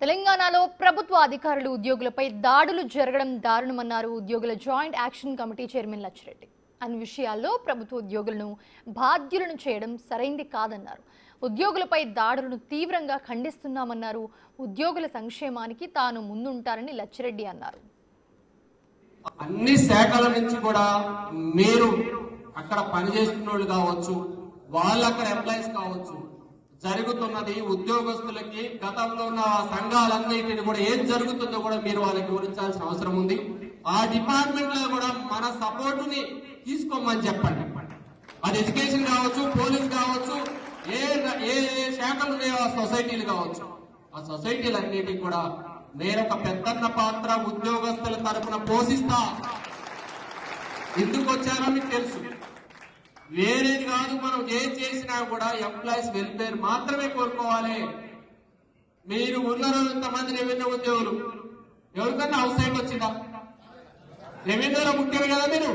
తెలంగాణలో ప్రభుత్వ అధికారులు ఉద్యోగులపై దాడులు జరగడం దారుణమన్నారు ఉద్యోగుల joint action committee chairman Lachireddy. అన్ని విషయాల్లో ప్రభుత్వ ఉద్యోగులను బాధ్యులను చేయడం సరైంది కాదన్నారు. ఉద్యోగులపై దాడులను తీవ్రంగా ఖండిస్తున్నామన్నారు. ఉద్యోగుల సంక్షేమానికి తాను ముందుంటారని లచ్చిరెడ్డి అన్నారు. అన్ని శాఖల నుంచి కూడా మీరు అక్కడ పనిచేస్తున్నోళ్ళు కావచ్చు, వాళ్ళు అక్కడ ఎంప్లాయీస్ కావచ్చు, జరుగుతున్నది ఉద్యోగస్తులకి గతంలో ఉన్న సంఘాలన్నింటినీ కూడా ఏం జరుగుతుందో కూడా మీరు వాళ్ళకి వివరించాల్సిన అవసరం ఉంది. ఆ డిపార్ట్మెంట్ లో కూడా మన సపోర్టుని తీసుకోమని చెప్పండి. అది ఎడ్యుకేషన్ కావచ్చు, పోలీస్ కావచ్చు, ఏ ఏ శాఖలు ఉన్నాయో ఆ సొసైటీలు కావచ్చు, ఆ సొసైటీలన్నిటికీ కూడా నేను ఒక పెద్దన్న పాత్ర ఉద్యోగస్తుల తరపున పోషిస్తా. ఎందుకు వచ్చారో మీకు తెలుసు, వేరేది కాదు. మనం ఏం చేసినా కూడా ఎంప్లాయీస్ వెల్ఫేర్ మాత్రమే కోరుకోవాలి. మీరు ఉన్నారు ఇంతమంది రెవెన్యూ ఉద్యోగులు, ఎవరికన్నా హౌస్ సైట్ వచ్చిందా? రెవెన్యూలో ముఖ్యం కదా మీరు.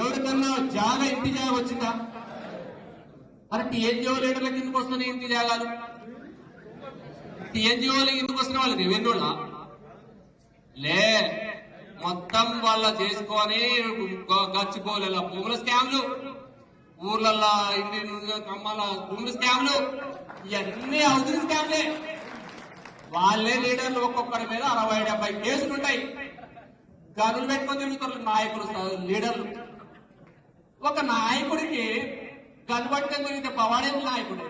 ఎవరికన్నా జాగా ఇంటి జాగా వచ్చిందా? మరి టీఎన్జిఓ లీడర్లకు ఎందుకు వస్తున్నాయి ఇంటి జాగాలు? టీఎన్జిఓలకు ఎందుకు వస్తున్న వాళ్ళు రెవెన్యూలా? లే, మొత్తం వాళ్ళ చేసుకొని గచ్చిపోలేలా భూముల స్కామ్లు, ఊర్లల్లో ఇంటి కమ్మల భూముల స్కామ్లు, ఇవన్నీ హౌసింగ్ స్కామ్లే. వాళ్ళే లీడర్లు ఒక్కొక్కరి మీద 60-70 కేసులు ఉంటాయి. గనులు పెట్టుకొని తిరుగుతారు నాయకులు, లీడర్లు. ఒక నాయకుడికి గను పట్టుకొని తిరిగితే పవాడేది నాయకుడు.